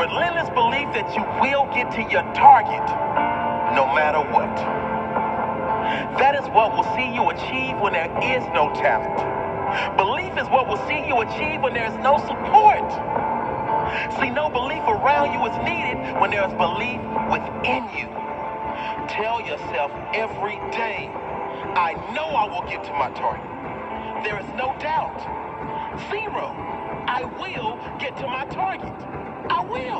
Relentless belief that you will get to your target no matter what. That is what will see you achieve when there is no talent. Belief is what will see you achieve when there is no support. See, no belief around you is needed when there is belief within you. Tell yourself every day, I know I will get to my target. There is no doubt. Zero. I will get to my target. I will.